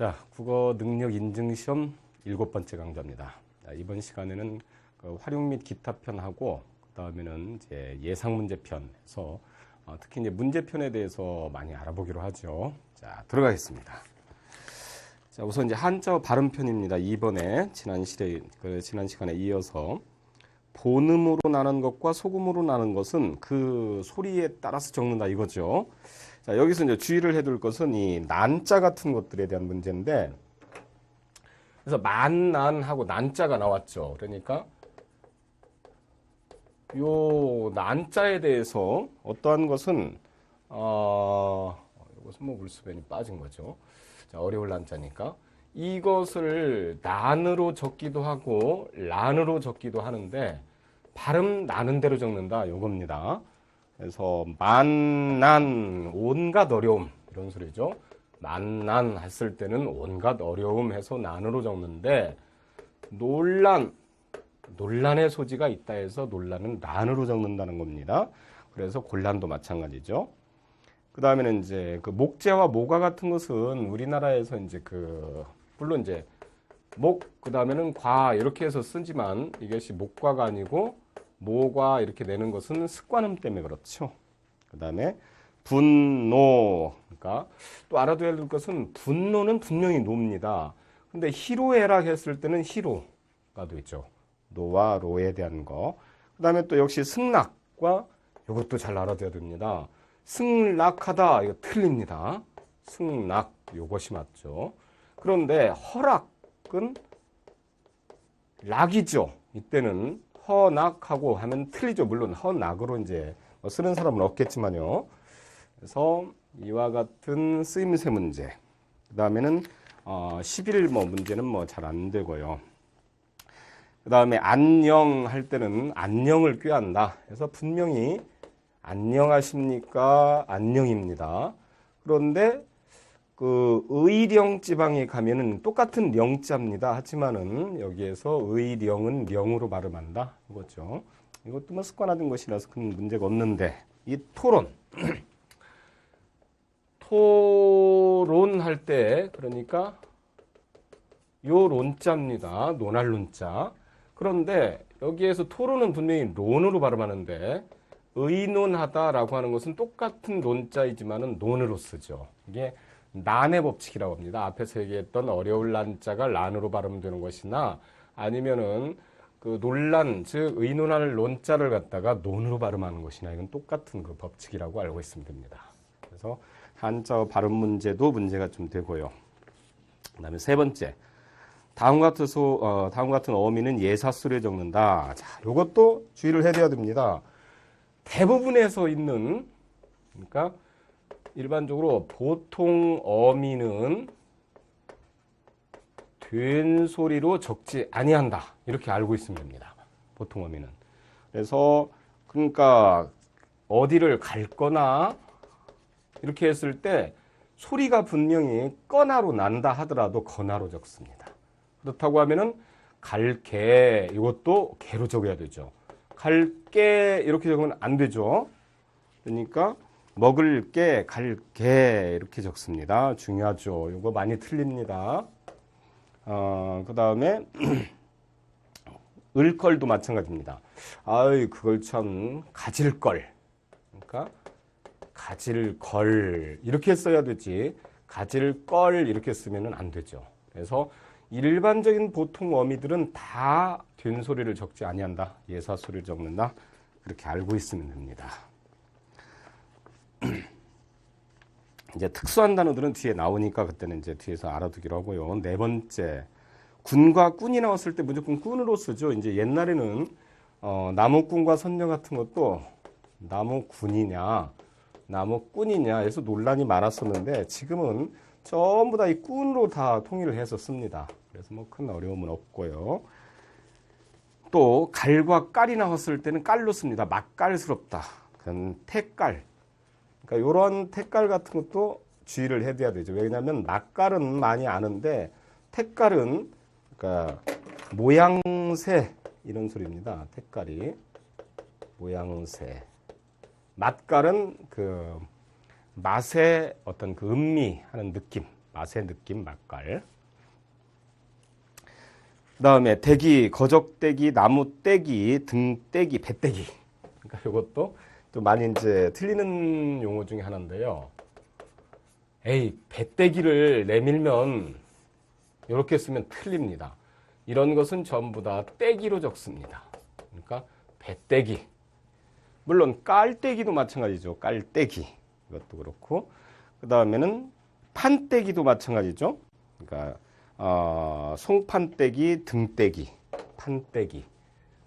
자, 국어 능력 인증 시험 7번째 강좌입니다. 자, 이번 시간에는 그 활용 및 기타 편하고 그다음에는 이제 예상 문제 편에서 특히 이제 문제편에 대해서 많이 알아보기로 하죠. 자, 들어가겠습니다. 자, 우선 이제 한자어 발음 편입니다. 이번에 지난 시간에 이어서 본음으로 나는 것과 소금으로 나는 것은 그 소리에 따라서 적는다 이거죠. 자, 여기서 이제 주의를 해둘 것은 이 난자 같은 것들에 대한 문제인데, 그래서 만난하고 난자가 나왔죠. 그러니까 요 난자에 대해서 어떠한 것은 이것은 뭐 물수변이 빠진 거죠. 자, 어려울 난자니까 이것을 난으로 적기도 하고 란으로 적기도 하는데 발음 나는 대로 적는다 요겁니다. 그래서 만난 온갖 어려움 이런 소리죠. 만난 했을 때는 온갖 어려움 해서 난으로 적는데 논란의 소지가 있다 해서 논란은 난으로 적는다는 겁니다. 그래서 곤란도 마찬가지죠. 그 다음에는 이제 그 목재와 모가 같은 것은 우리나라에서 이제 물론 이제 그 다음에는 과 이렇게 해서 쓰지만 이것이 목과가 아니고 모과 이렇게 내는 것은 습관음 때문에 그렇죠. 그 다음에 분노, 그러니까 또 알아둬야 될 것은 분노는 분명히 노입니다. 근데 희로애락 했을 때는 희로가 되죠. 노와 로에 대한 거. 그 다음에 또 역시 승낙과 이것도 잘 알아둬야 됩니다. 승낙하다 이거 틀립니다. 승낙 이것이 맞죠. 그런데 허락은 락이죠. 이때는 허낙하고 하면 틀리죠. 물론 허낙으로 이제 쓰는 사람은 없겠지만요. 그래서 이와 같은 쓰임새 문제. 그 다음에는 11 문제는 잘 안 되고요. 그 다음에 안녕 할 때는 안녕을 꾀한다. 그래서 분명히 안녕하십니까? 안녕입니다. 그런데 그 의령 지방에 가면은 똑같은 령자입니다. 하지만은 여기에서 의령은 명으로 발음한다. 이거죠. 이것도 습관화된 것이라서 큰 문제가 없는데 이 토론 토론할 때 그러니까 요 론자입니다. 논할 론자. 그런데 여기에서 토론은 분명히 론으로 발음하는데 의논하다라고 하는 것은 똑같은 논자이지만은 논으로 쓰죠. 이게 난의 법칙이라고 합니다. 앞에서 얘기했던 어려울 난자가 란으로 발음되는 것이나 아니면은 그 논란, 즉 의논할 논자를 갖다가 논으로 발음하는 것이나 이건 똑같은 그 법칙이라고 알고 있으면 됩니다. 그래서 한자어 발음 문제도 문제가 좀 되고요. 그다음에 세 번째, 다음 같은 어미는 예사술에 적는다. 자, 이것도 주의를 해야 됩니다. 대부분에서 있는 그러니까 일반적으로 보통 어미는 된 소리로 적지 아니한다. 이렇게 알고 있으면 됩니다. 보통 어미는. 그래서 그러니까 어디를 갈 거나 이렇게 했을 때 소리가 분명히 꺼나로 난다 하더라도 거나로 적습니다. 그렇다고 하면은 갈게 이것도 개로 적어야 되죠. 갈게 이렇게 적으면 안 되죠. 그러니까 먹을게, 갈게 이렇게 적습니다. 중요하죠. 이거 많이 틀립니다. 그 다음에 을걸도 마찬가지입니다. 아이 그걸 참 가질걸. 그러니까 가질걸 이렇게 써야 되지 가질걸 이렇게 쓰면 안 되죠. 그래서 일반적인 보통 어미들은 다 된 소리를 적지 아니한다. 예사 소리를 적는다. 그렇게 알고 있으면 됩니다. 이제 특수한 단어들은 뒤에 나오니까 그때는 이제 뒤에서 알아두기로 하고요. 네 번째, 군과 꾼이 나왔을 때 무조건 꾼으로 쓰죠. 이제 옛날에는 나무꾼과 선녀 같은 것도 나무군이냐, 나무꾼이냐 해서 논란이 많았었는데 지금은 전부 다 이 꾼으로 다 통일을 해서 씁니다. 그래서 큰 어려움은 없고요. 또 갈과 깔이 나왔을 때는 깔로 씁니다. 맛깔스럽다. 그건 태깔. 그러니까 이런 태깔 같은 것도 주의를 해둬야 되죠. 왜냐하면 맛깔은 많이 아는데 태깔은 그러니까 모양새 이런 소리입니다. 태깔이 모양새. 맛깔은 그 맛의 어떤 그 음미하는 느낌 맛의 느낌, 맛깔. 그 다음에 대기, 거적대기, 나무대기, 등대기, 배대기. 그러니까 이것도 또 많이 이제 틀리는 용어 중에 하나인데요. 에이, 배대기를 내밀면 이렇게 쓰면 틀립니다. 이런 것은 전부 다 떼기로 적습니다. 그러니까 배떼기. 물론 깔떼기도 마찬가지죠. 깔떼기. 이것도 그렇고. 그 다음에는 판떼기도 마찬가지죠. 그러니까 송판떼기, 등떼기, 판떼기.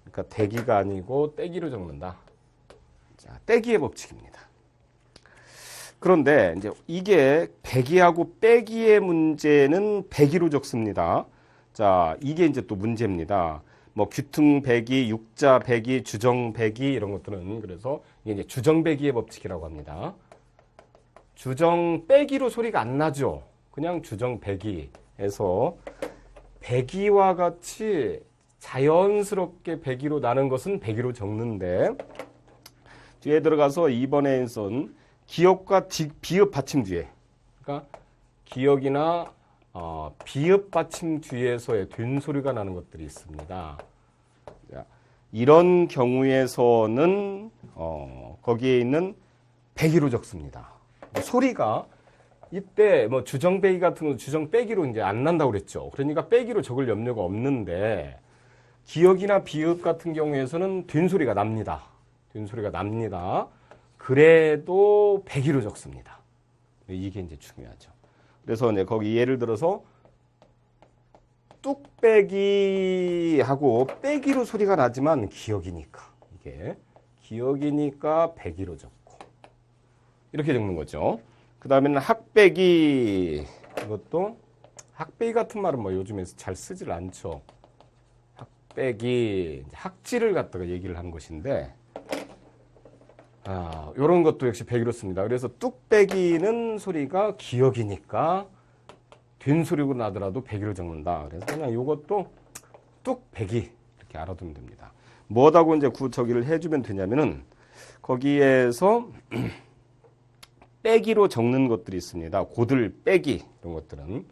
그러니까 대기가 아니고 떼기로 적는다. 자, 떼기의 법칙입니다. 그런데 이제 이게 배기하고 빼기의 문제는 배기로 적습니다. 자, 이게 이제 또 문제입니다. 뭐 규퉁 배기, 육자 배기, 주정 배기 이런 것들은 그래서 이게 이제 주정 배기의 법칙이라고 합니다. 주정 빼기로 소리가 안 나죠. 그냥 주정 배기에서 배기와 같이 자연스럽게 배기로 나는 것은 배기로 적는데 뒤에 들어가서 2번에선 기역과 비읍 받침 뒤에, 그러니까 기역이나 비읍 받침 뒤에서의 된소리가 나는 것들이 있습니다. 자, 이런 경우에서는 거기에 있는 배기로 적습니다. 소리가 이때 뭐 주정 배기 같은 거 주정 빼기로 이제 안 난다고 그랬죠. 그러니까 빼기로 적을 염려가 없는데 기역이나 비읍 같은 경우에서는 된소리가 납니다. 된소리가 납니다. 그래도 배기로 적습니다. 이게 이제 중요하죠. 그래서 네, 거기 예를 들어서 뚝배기하고 빼기로 소리가 나지만 기역이니까 이게 기역이니까 배기로 적고 이렇게 적는 거죠. 그 다음에는 학배기. 이것도 학배기 같은 말은 뭐 요즘에 잘 쓰질 않죠. 학배기, 학지를 갖다가 얘기를 한 것인데 이런 것도 역시 배기로 씁니다. 그래서 뚝배기는 소리가 기역이니까 된소리로 나더라도 배기로 적는다. 그래서 그냥 이것도 뚝배기 이렇게 알아두면 됩니다. 뭐다고 이제 구처기를 해주면 되냐면은 거기에서 빼기로 적는 것들이 있습니다. 고들 빼기 이런 것들은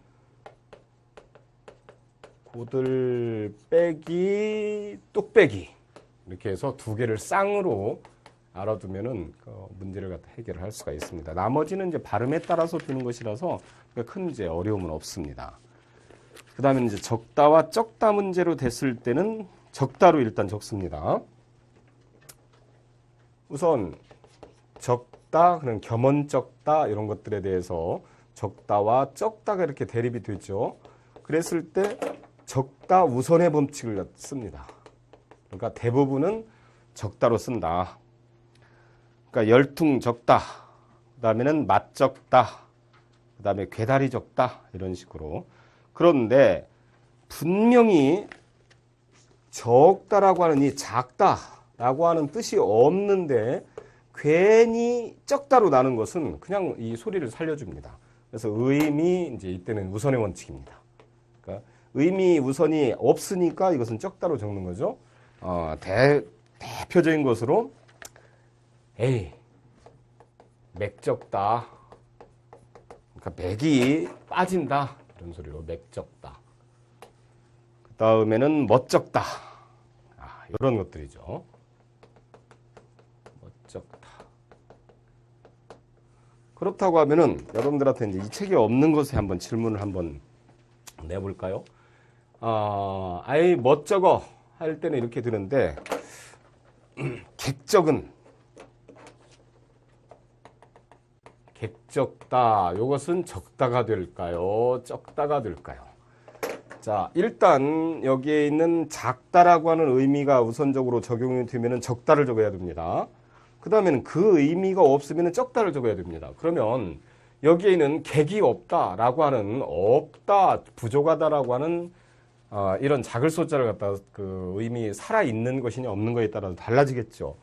고들 빼기 뚝배기 이렇게 해서 두 개를 쌍으로 알아두면은 문제를 갖다 해결을 할 수가 있습니다. 나머지는 이제 발음에 따라서 두는 것이라서 큰 이제 어려움은 없습니다. 그 다음에 이제 적다와 적다 문제로 됐을 때는 적다로 일단 적습니다. 우선 적다, 그런 겸언적다 이런 것들에 대해서 적다와 적다가 이렇게 대립이 되죠. 그랬을 때 적다 우선의 법칙을 씁니다. 그러니까 대부분은 적다로 쓴다. 그러니까 열퉁 적다, 그 다음에는 맛적다, 그 다음에 괴다리 적다 이런 식으로. 그런데 분명히 적다라고 하는 이 작다라고 하는 뜻이 없는데 괜히 적다로 나는 것은 그냥 이 소리를 살려줍니다. 그래서 의미 이제 이때는 우선의 원칙입니다. 그러니까 의미 우선이 없으니까 이것은 적다로 적는 거죠. 대표적인 것으로 에이, 맥적다. 그러니까 맥이 빠진다. 이런 소리로 맥적다. 그 다음에는 멋적다. 이런 것들이죠. 멋적다. 그렇다고 하면은 여러분들한테 이제 이 책에 없는 것에 한번 질문을 한번 내볼까요? 아이, 멋쩍어 할 때는 이렇게 드는데, 객적은 객적다. 이것은 적다가 될까요? 적다가 될까요? 자, 일단 여기에 있는 작다라고 하는 의미가 우선적으로 적용이 되면 적다를 적어야 됩니다. 그 다음에는 그 의미가 없으면 적다를 적어야 됩니다. 그러면 여기에는 객이 없다라고 하는 없다, 부족하다라고 하는 이런 작을 소자를 갖다 그 의미 살아있는 것이냐 없는 것에 따라서 달라지겠죠.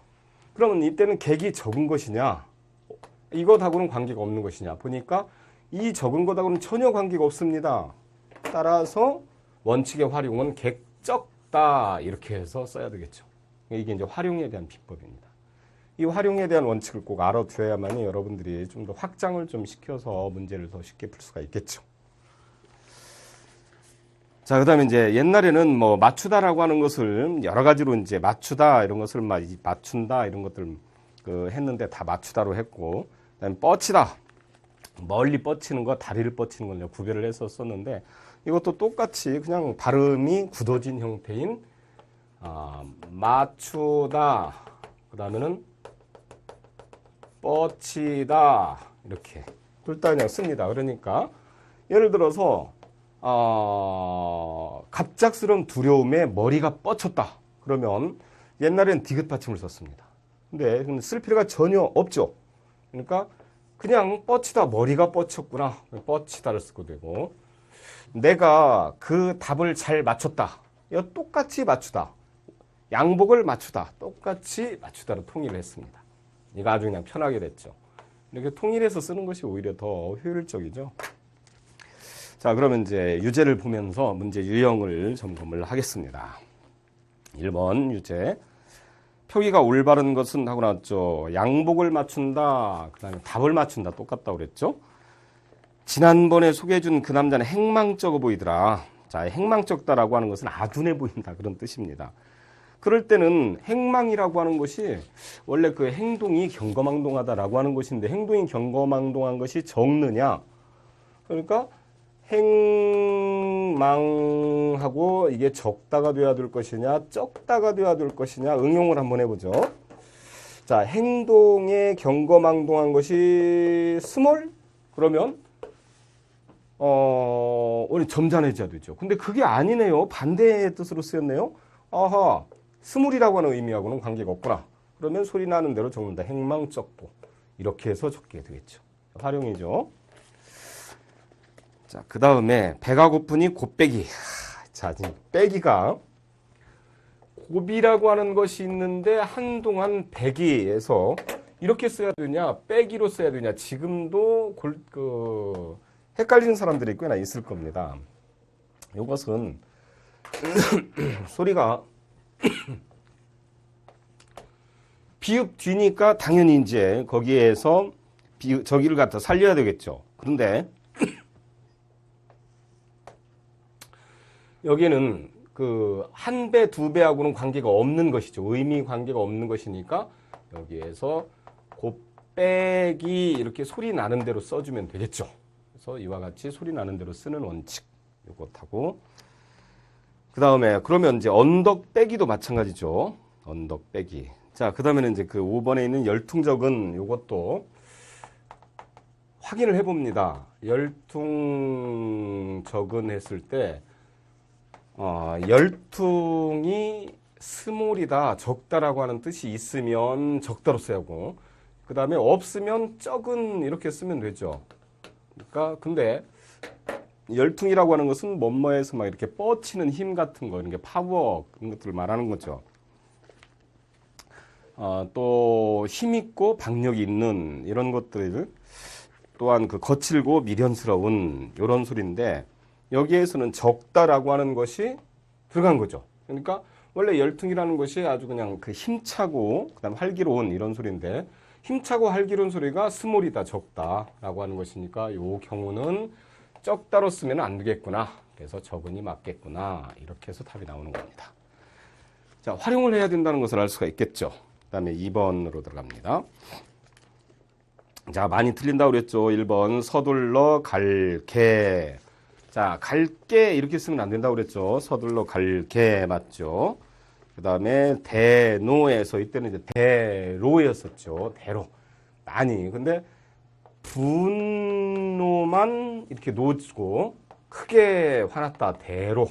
그러면 이때는 객이 적은 것이냐 이것하고는 관계가 없는 것이냐 보니까 이 적은 것하고는 전혀 관계가 없습니다. 따라서 원칙의 활용은 객적다 이렇게 해서 써야 되겠죠. 이게 이제 활용에 대한 비법입니다. 이 활용에 대한 원칙을 꼭 알아두어야만이 여러분들이 좀 더 확장을 좀 시켜서 문제를 더 쉽게 풀 수가 있겠죠. 자, 그다음에 이제 옛날에는 뭐 맞추다라고 하는 것을 여러 가지로 이제 맞추다 이런 것을 맞춘다 이런 것들 했는데 다 맞추다로 했고, 그다음에 뻗치다, 멀리 뻗치는 거, 다리를 뻗치는 걸 구별을 해서 썼는데, 이것도 똑같이 그냥 발음이 굳어진 형태인 맞추다, 그다음에는 뻗치다 이렇게 둘 다 그냥 씁니다. 그러니까 예를 들어서 갑작스러운 두려움에 머리가 뻗쳤다. 그러면 옛날엔 디귿 받침을 썼습니다. 근데 쓸 필요가 전혀 없죠. 그러니까 그냥 뻗치다, 머리가 뻗쳤구나. 뻗치다를 쓰고 되고, 내가 그 답을 잘 맞췄다. 이거 똑같이 맞추다. 양복을 맞추다. 똑같이 맞추다로 통일을 했습니다. 이거 아주 그냥 편하게 됐죠. 이렇게 통일해서 쓰는 것이 오히려 더 효율적이죠. 자, 그러면 이제 유제를 보면서 문제 유형을 점검을 하겠습니다. 1번 유제. 표기가 올바른 것은 하고 나왔죠. 양복을 맞춘다. 그 다음에 답을 맞춘다. 똑같다고 그랬죠. 지난번에 소개해준 그 남자는 행망쩍어 보이더라. 자, 행망쩍다라고 하는 것은 아둔해 보인다. 그런 뜻입니다. 그럴 때는 행망이라고 하는 것이 원래 그 행동이 경거망동하다라고 하는 것인데, 행동이 경거망동한 것이 적느냐? 그러니까 행망하고 이게 적다가 돼야 될 것이냐, 적다가 돼야 될 것이냐, 응용을 한번 해보죠. 자, 행동에 경거망동한 것이 스몰? 그러면 우리 점잖아져야 되죠. 근데 그게 아니네요. 반대의 뜻으로 쓰였네요. 아하, 스몰이라고 하는 의미하고는 관계가 없구나. 그러면 소리 나는 대로 적는다. 행망적고. 이렇게 해서 적게 되겠죠. 활용이죠. 자, 그 다음에 배가 고프니 곱빼기. 자, 지금 빼기가 곱이라고 하는 것이 있는데 한동안 배기에서 이렇게 써야 되냐, 빼기로 써야 되냐, 지금도 헷갈리는 사람들이 꽤나 있을 겁니다. 이것은 소리가 비읍 뒤니까 당연히 이제 거기에서 저기를 갖다 살려야 되겠죠. 그런데 여기에는 그 한 배, 두 배하고는 관계가 없는 것이죠. 의미 관계가 없는 것이니까 여기에서 곱빼기 이렇게 소리 나는 대로 써주면 되겠죠. 그래서 이와 같이 소리 나는 대로 쓰는 원칙 요것하고, 그 다음에 그러면 이제 언덕 빼기도 마찬가지죠. 언덕 빼기. 자, 그 다음에는 이제 그 5번에 있는 열퉁적은 요것도 확인을 해봅니다. 열퉁적은 했을 때 열퉁이 스몰이다, 적다라고 하는 뜻이 있으면 적다로 써야 하고, 그 다음에 없으면 적은 이렇게 쓰면 되죠. 그러니까 근데 열퉁이라고 하는 것은 뭐뭐에서 막 이렇게 뻗치는 힘 같은 거, 이런 게 파워 그런 것들을 말하는 거죠. 또 힘있고 박력이 있는 이런 것들, 또한 그 거칠고 미련스러운 이런 소리인데, 여기에서는 적다라고 하는 것이 들어간 거죠. 그러니까 원래 열퉁이라는 것이 아주 그냥 그 힘차고 그다음 활기로운 이런 소리인데, 힘차고 활기로운 소리가 스몰이다, 적다라고 하는 것이니까 이 경우는 적다로 쓰면 안 되겠구나. 그래서 적은이 맞겠구나. 이렇게 해서 답이 나오는 겁니다. 자, 활용을 해야 된다는 것을 알 수가 있겠죠. 그 다음에 2번으로 들어갑니다. 자, 많이 틀린다고 그랬죠. 1번 서둘러 갈게. 자, 갈게 이렇게 쓰면 안 된다고 그랬죠. 서둘러 갈게 맞죠. 그 다음에 대노에서 이때는 이제 대로였었죠. 대로. 많이. 근데 분노만 이렇게 놓고 크게 화났다. 대로.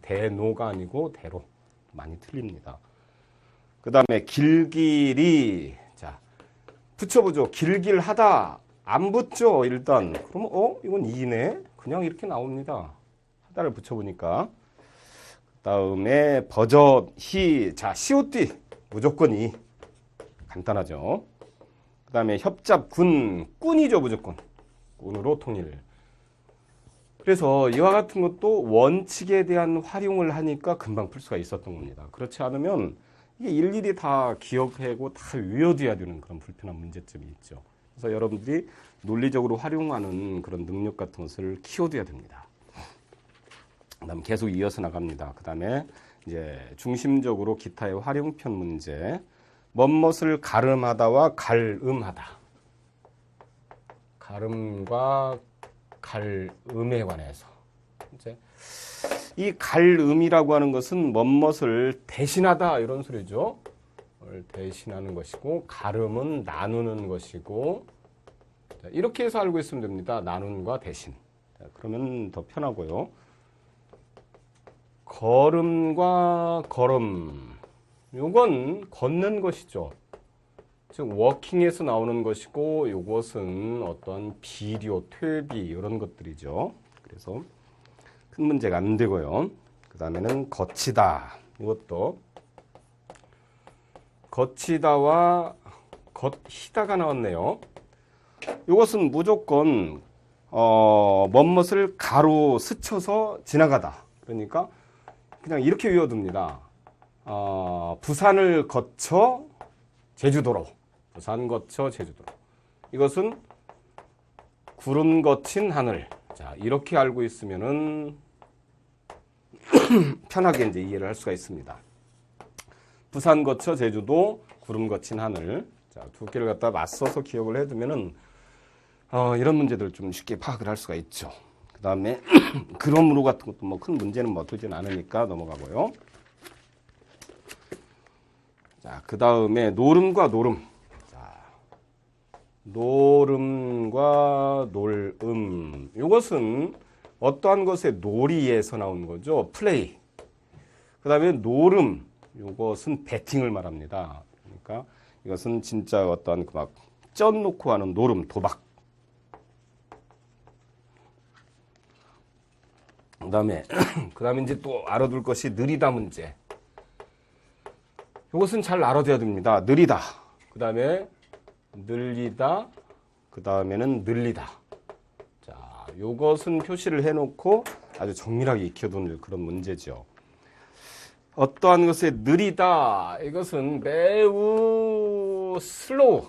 대노가 아니고 대로. 많이 틀립니다. 그 다음에 길길이. 자, 붙여보죠. 길길하다. 안 붙죠. 일단. 그러면 이건 이네. 그냥 이렇게 나옵니다. 하다를 붙여보니까. 그 다음에 버젓히. 자, 시옷뒤. 무조건 이. 간단하죠. 그 다음에 협잡군. 꾼이죠. 무조건. 꾼으로 통일. 그래서 이와 같은 것도 원칙에 대한 활용을 하니까 금방 풀 수가 있었던 겁니다. 그렇지 않으면 이게 일일이 다 기억하고 다 외워둬야 되는 그런 불편한 문제점이 있죠. 그래서 여러분들이 논리적으로 활용하는 그런 능력 같은 것을 키워둬야 됩니다. 그다음 계속 이어서 나갑니다. 그다음에 이제 중심적으로 기타의 활용편 문제. 멋뭇을 가름하다와 갈음하다. 가름과 갈음에 관해서 이제 이 갈음이라고 하는 것은 멋뭇을 대신하다 이런 소리죠. 대신하는 것이고 가름은 나누는 것이고 이렇게 해서 알고 있으면 됩니다. 나눔과 대신. 그러면 더 편하고요. 걸음과 걸음. 요건 걷는 것이죠. 즉 워킹에서 나오는 것이고 요것은 어떤 비료, 퇴비 이런 것들이죠. 그래서 큰 문제가 안 되고요. 그 다음에는 거치다. 이것도 거치다와 걷히다가 나왔네요. 이것은 무조건 멋뭇을 가로 스쳐서 지나가다. 그러니까 그냥 이렇게 외워둡니다. 부산을 거쳐 제주도로. 부산 거쳐 제주도로. 이것은 구름 거친 하늘. 자, 이렇게 알고 있으면은 편하게 이제 이해를 할 수가 있습니다. 부산 거쳐 제주도, 구름 거친 하늘. 자, 두 개를 갖다 맞서서 기억을 해두면은 이런 문제들 좀 쉽게 파악을 할 수가 있죠. 그 다음에 그러므로 같은 것도 뭐 큰 문제는 뭐 되진 않으니까 넘어가고요. 자, 그 다음에 노름과 노름. 자, 노름과 놀음. 이것은 어떠한 것의 놀이에서 나온 거죠. 플레이. 그 다음에 노름. 이것은 배팅을 말합니다. 그러니까 이것은 진짜 어떠한 막 쪄놓고 하는 노름, 도박. 그다음에 이제 또 알아둘 것이 느리다 문제. 이것은 잘 알아둬야 됩니다. 느리다. 그다음에 늘리다. 그다음에는 늘리다. 자, 이것은 표시를 해놓고 아주 정밀하게 익혀둔 그런 문제죠. 어떠한 것에 느리다. 이것은 매우 슬로우,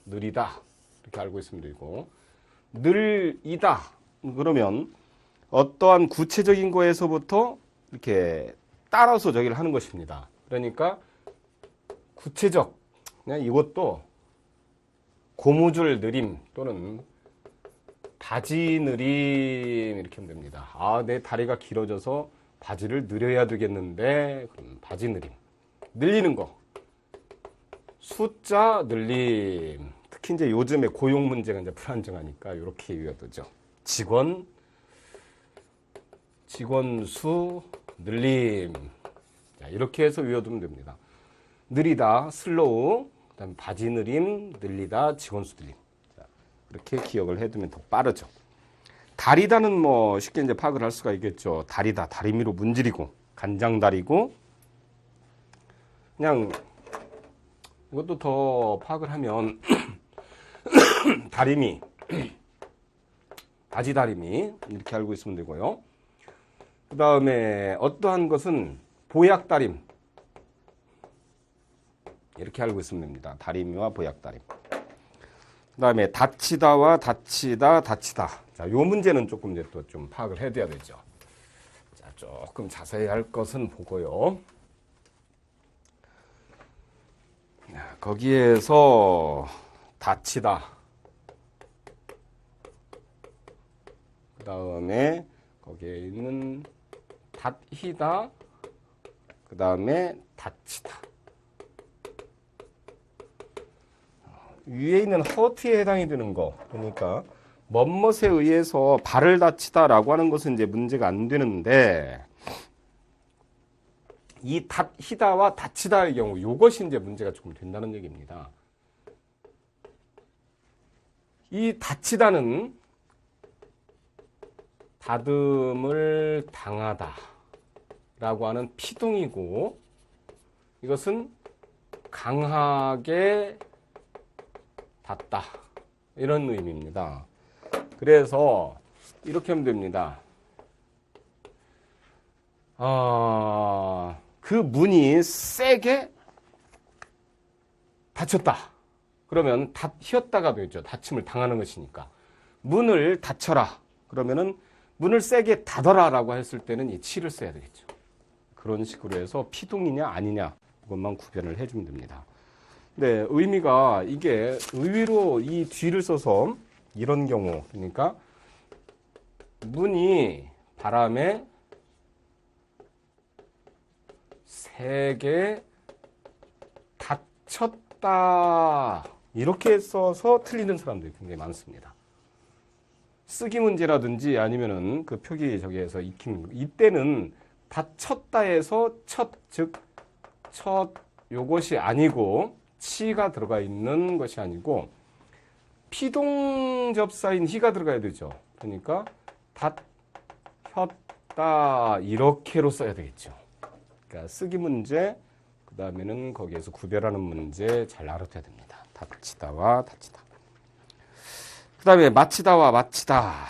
느리다. 이렇게 알고 있으면 되고, 늘이다. 그러면 어떠한 구체적인 거에서부터 이렇게 따라서 저기를 하는 것입니다. 그러니까 구체적, 그냥 이것도 고무줄 느림 또는 바지 느림 이렇게 하면 됩니다. 아, 내 다리가 길어져서 바지를 늘려야 되겠는데, 그럼 바지 느림. 늘리는 거. 숫자 늘림. 특히 이제 요즘에 고용 문제가 이제 불안정하니까 이렇게 외워두죠. 직원 수 늘림. 자, 이렇게 해서 외워두면 됩니다. 느리다, 슬로우. 그다음 바지 느림, 늘리다, 직원 수 늘림. 자, 이렇게 기억을 해두면 더 빠르죠. 다리다는 뭐 쉽게 이제 파악을 할 수가 있겠죠. 다리다, 다리미로 문지르고, 간장다리고, 그냥 이것도 더 파악을 하면 다리미, 바지 다리미 이렇게 알고 있으면 되고요. 그 다음에 어떠한 것은 보약다림 이렇게 알고 있으면 됩니다. 다리미와 보약다림. 그 다음에 다치다와 다치다. 자, 요 문제는 조금 이제 또 좀 파악을 해둬야 되죠. 자, 조금 자세히 할 것은 보고요. 거기에서 다치다. 그 다음에 거기에 있는 닫히다. 그 다음에 다치다. 위에 있는 허트에 해당이 되는 거. 그러니까 멋멋에 의해서 발을 다치다라고 하는 것은 이제 문제가 안 되는데, 이 닫히다와 다치다의 경우 이것이 이제 문제가 조금 된다는 얘기입니다. 이 다치다는 다듬을 당하다 라고 하는 피동이고, 이것은 강하게 닿다 이런 의미입니다. 그래서 이렇게 하면 됩니다. 그 문이 세게 닫혔다. 그러면 닫혔다가 되죠. 다침을 당하는 것이니까. 문을 닫혀라. 그러면은 문을 세게 닫아라라고 했을 때는 이 치를 써야 되겠죠. 그런 식으로 해서 피동이냐 아니냐 그것만 구별을 해주면 됩니다. 네, 의미가 이게 의외로 이 뒤를 써서 이런 경우, 그러니까 문이 바람에 세게 닫혔다 이렇게 써서 틀리는 사람들이 굉장히 많습니다. 쓰기 문제라든지 아니면은 그 표기 저기에서 익힌 이때는 닫혔다에서 즉 첫 요것이 아니고 치가 들어가 있는 것이 아니고 피동접사인 히가 들어가야 되죠. 그러니까 닫혔다 이렇게로 써야 되겠죠. 그러니까 쓰기 문제, 그 다음에는 거기에서 구별하는 문제 잘 알아둬야 됩니다. 닫히다와 닫히다. 그 다음에 마치다와 마치다.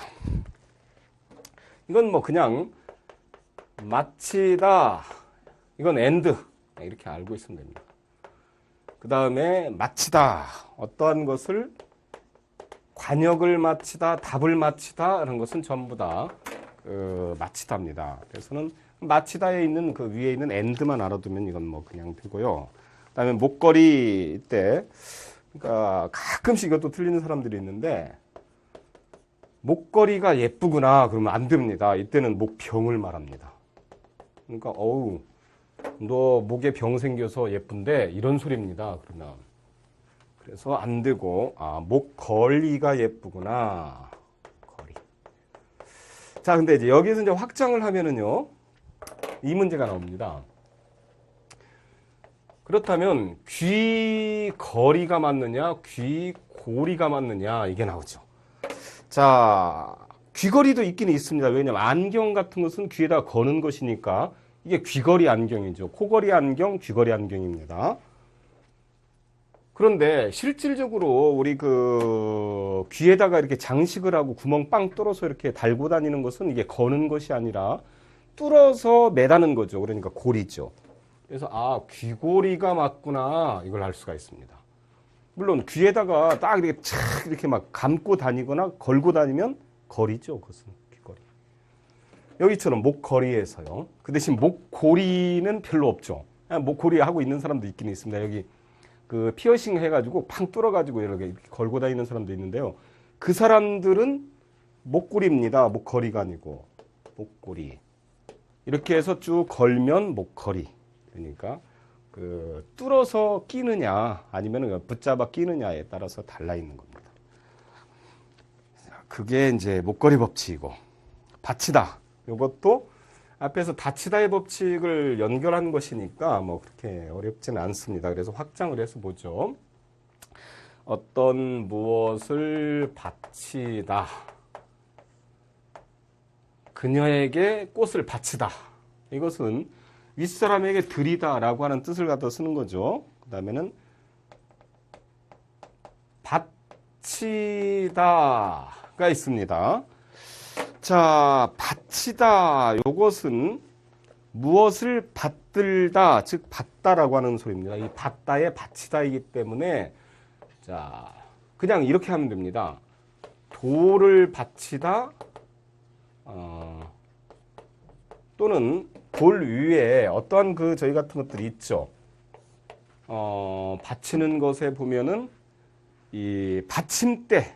이건 뭐 그냥 마치다. 이건 엔드. 이렇게 알고 있으면 됩니다. 그 다음에 마치다. 어떠한 것을 관역을 마치다, 답을 마치다 이런 것은 전부 다 마치다입니다. 그래서는 마치다에 있는 그 위에 있는 엔드만 알아두면 이건 뭐 그냥 되고요. 그 다음에 목걸이 때 그러니까 가끔씩 이것도 틀리는 사람들이 있는데 목걸이가 예쁘구나 그러면 안 됩니다. 이때는 목병을 말합니다. 그러니까 어우 너 목에 병 생겨서 예쁜데 이런 소리입니다. 그러면 그래서 안 되고 목걸이가 예쁘구나. 거리. 자, 근데 이제 여기서 이제 확장을 하면은요. 이 문제가 나옵니다. 그렇다면 귀거리가 맞느냐, 귀고리가 맞느냐 이게 나오죠. 자, 귀걸이도 있긴 있습니다. 왜냐하면 안경 같은 것은 귀에다 거는 것이니까 이게 귀걸이 안경이죠. 코걸이 안경, 귀걸이 안경입니다. 그런데 실질적으로 우리 그 귀에다가 이렇게 장식을 하고 구멍 빵 뚫어서 이렇게 달고 다니는 것은 이게 거는 것이 아니라 뚫어서 매다는 거죠. 그러니까 고리죠. 그래서 귀고리가 맞구나 이걸 알 수가 있습니다. 물론 귀에다가 딱 이렇게 착 이렇게 막 감고 다니거나 걸고 다니면 거리죠. 그것은 귀걸이. 여기처럼 목걸이에서요. 그 대신 목고리는 별로 없죠. 목고리 하고 있는 사람도 있긴 있습니다. 여기 그 피어싱 해가지고 팡 뚫어가지고 이렇게 걸고 다니는 사람도 있는데요. 그 사람들은 목고리입니다. 목걸이가 아니고 목고리. 이렇게 해서 쭉 걸면 목걸이. 그러니까 그 뚫어서 끼느냐 아니면 붙잡아 끼느냐에 따라서 달라 있는 겁니다. 그게 이제 목걸이 법칙이고 받치다. 이것도 앞에서 닫히다의 법칙을 연결한 것이니까 뭐 그렇게 어렵지는 않습니다. 그래서 확장을 해서 보죠. 어떤 무엇을 바치다. 그녀에게 꽃을 바치다. 이것은 윗사람에게 드리다 라고 하는 뜻을 갖다 쓰는 거죠. 그 다음에는 바치다가 있습니다. 자, 바치다. 요것은 무엇을 받들다, 즉 받다라고 하는 소리입니다. 이 받다에 바치다이기 때문에 자, 그냥 이렇게 하면 됩니다. 돌을 바치다 또는 돌 위에 어떠한 그 저희 같은 것들이 있죠. 받치는 것에 보면은 이 받침대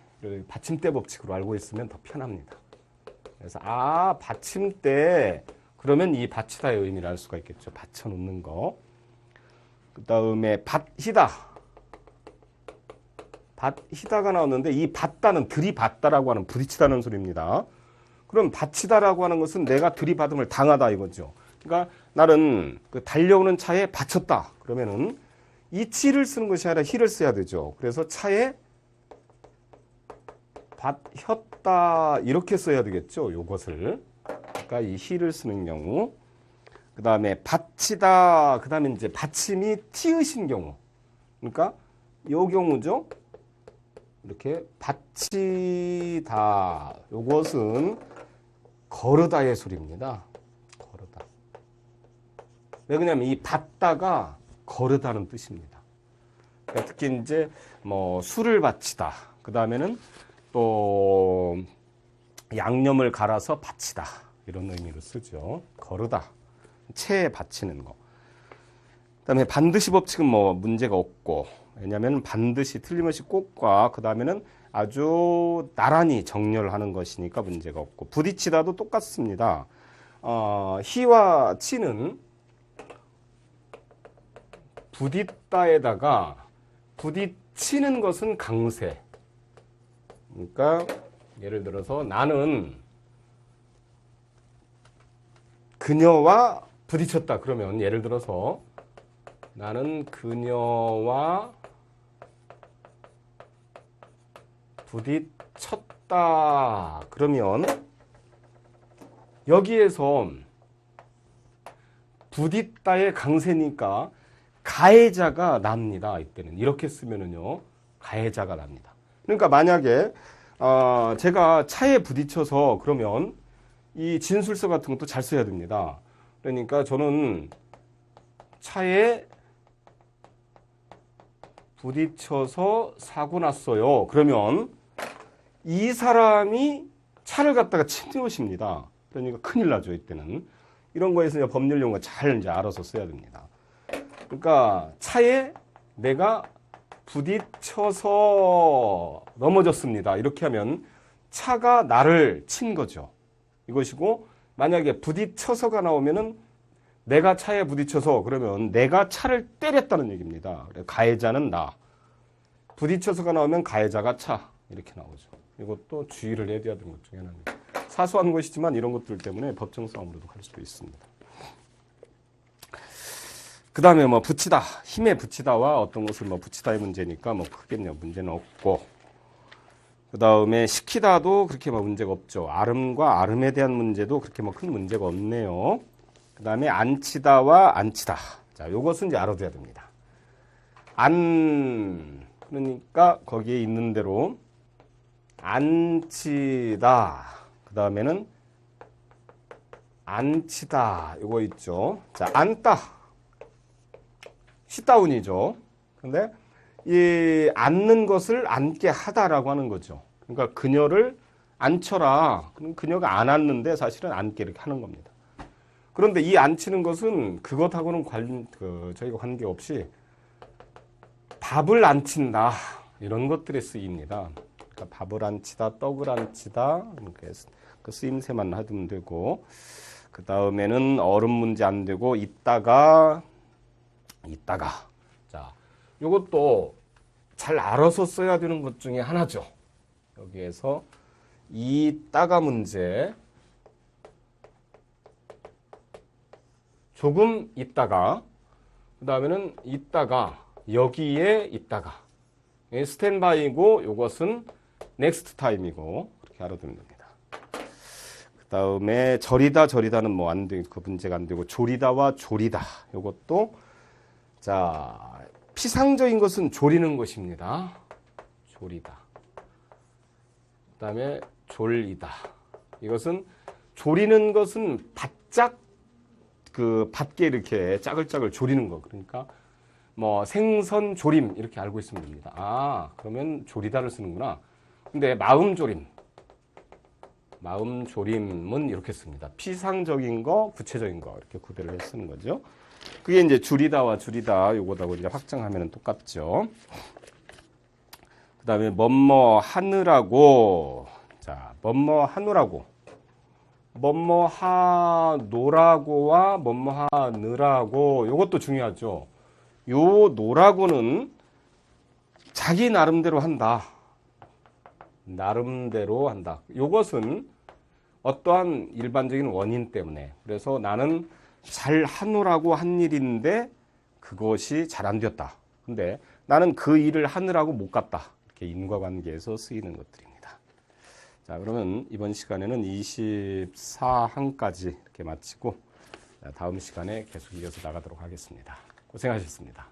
법칙으로 알고 있으면 더 편합니다. 그래서 받침대 그러면 이 받치다의 의미를 알 수가 있겠죠. 받쳐 놓는 거. 그 다음에 받히다. 받히다가 나왔는데 이 받다는 들이받다라고 하는 부딪히다는 소리입니다. 그럼 받치다라고 하는 것은 내가 들이받음을 당하다 이거죠. 그러니까 나는 그 달려오는 차에 받쳤다. 그러면은 이 치를 쓰는 것이 아니라 히를 써야 되죠. 그래서 차에 받혔다 이렇게 써야 되겠죠. 요것을. 그러니까 이 히를 쓰는 경우. 그 다음에 받치다. 그 다음에 이제 받침이 티읕인 경우. 그러니까 요 경우죠. 이렇게 받치다. 요것은 거르다의 소리입니다. 거르다. 왜 그러냐면 이 받다가 거르다는 뜻입니다. 그러니까 특히 이제 뭐 술을 바치다. 그 다음에는 또 양념을 갈아서 바치다. 이런 의미로 쓰죠. 거르다. 체에 바치는 거. 그다음에 반드시 법칙은 뭐 문제가 없고, 왜냐하면 반드시 틀림없이 꼭과 그 다음에는 아주 나란히 정렬하는 것이니까 문제가 없고, 부딪히다도 똑같습니다. 히와 치는 부딪다에다가 부딪히는 것은 강세. 그러니까 예를 들어서 나는 그녀와 부딪혔다. 그러면 예를 들어서 나는 그녀와 부딪혔다. 그러면 여기에서 부딪다의 강세니까 가해자가 납니다. 이때는 이렇게 쓰면은요, 가해자가 납니다. 그러니까 만약에 제가 차에 부딪혀서 그러면 이 진술서 같은 것도 잘 써야 됩니다. 그러니까 저는 차에 부딪혀서 사고 났어요. 그러면 이 사람이 차를 갖다가 친 것입니다. 그러니까 큰일 나죠. 이때는 이런 거에서 이제 법률 용어 잘 이제 알아서 써야 됩니다. 그러니까 차에 내가 부딪혀서 넘어졌습니다. 이렇게 하면 차가 나를 친 거죠. 이것이고, 만약에 부딪혀서가 나오면은 내가 차에 부딪혀서 그러면 내가 차를 때렸다는 얘기입니다. 가해자는 나. 부딪혀서가 나오면 가해자가 차. 이렇게 나오죠. 이것도 주의를 해야 되는 것 중에 하나입니다. 사소한 것이지만 이런 것들 때문에 법정 싸움으로도 갈 수도 있습니다. 그 다음에 뭐 붙이다, 힘에 붙이다와 어떤 것을 뭐 붙이다의 문제니까 뭐 크게 문제는 없고, 그 다음에 시키다도 그렇게 뭐 문제가 없죠. 아름과 아름에 대한 문제도 그렇게 뭐 큰 문제가 없네요. 그 다음에 앉히다와 앉히다. 자, 요것은 이제 알아둬야 됩니다. 그러니까 거기에 있는 대로 앉히다. 그 다음에는 앉히다. 요거 있죠. 자, 앉다. 시다운이죠. 근데 이 앉는 것을 앉게 하다라고 하는 거죠. 그러니까 그녀를 앉혀라. 그럼 그녀가 안 앉는데 사실은 앉게 이렇게 하는 겁니다. 그런데 이 앉히는 것은 그것하고는 저희가 관계없이 밥을 앉힌다. 이런 것들의 쓰임입니다. 그러니까 밥을 앉히다, 떡을 앉히다. 그 쓰임새만 하면 되고, 그 다음에는 어른 문제 안 되고, 있다가. 자, 요것도 잘 알아서 써야 되는 것 중에 하나죠. 여기에서 있다가 문제. 조금 있다가, 그 다음에는 있다가, 여기에 있다가. 스탠바이고, 요것은 넥스트 타임이고, 그렇게 알아두면 됩니다. 그 다음에 저리다는 뭐 안 되고, 그 문제가 안 되고, 조리다와 조리다. 요것도, 자, 피상적인 것은 조리는 것입니다. 조리다. 그 다음에 졸리다. 이것은 조리는 것은 바짝 밖에 이렇게 짜글짜글 조리는 거. 그러니까 뭐 생선 조림 이렇게 알고 있으면 됩니다. 아, 그러면 조리다를 쓰는구나. 근데 마음 조림은 이렇게 씁니다. 피상적인 거, 구체적인 거 이렇게 구별을 해서 쓰는 거죠. 그게 이제 줄이다와 줄이다 요거다고 이제 확장하면 똑같죠. 그 다음에 뭐뭐 하느라고. 자, 뭐뭐 하느라고. 뭐뭐 하노라고와 뭐뭐 하느라고. 요것도 중요하죠. 요 노라고는 자기 나름대로 한다. 나름대로 한다. 요것은 어떠한 일반적인 원인 때문에. 그래서 나는 잘 하느라고 한 일인데 그것이 잘 안 되었다. 근데 나는 그 일을 하느라고 못 갔다. 이렇게 인과관계에서 쓰이는 것들입니다. 자, 그러면 이번 시간에는 24항까지 이렇게 마치고 다음 시간에 계속 이어서 나가도록 하겠습니다. 고생하셨습니다.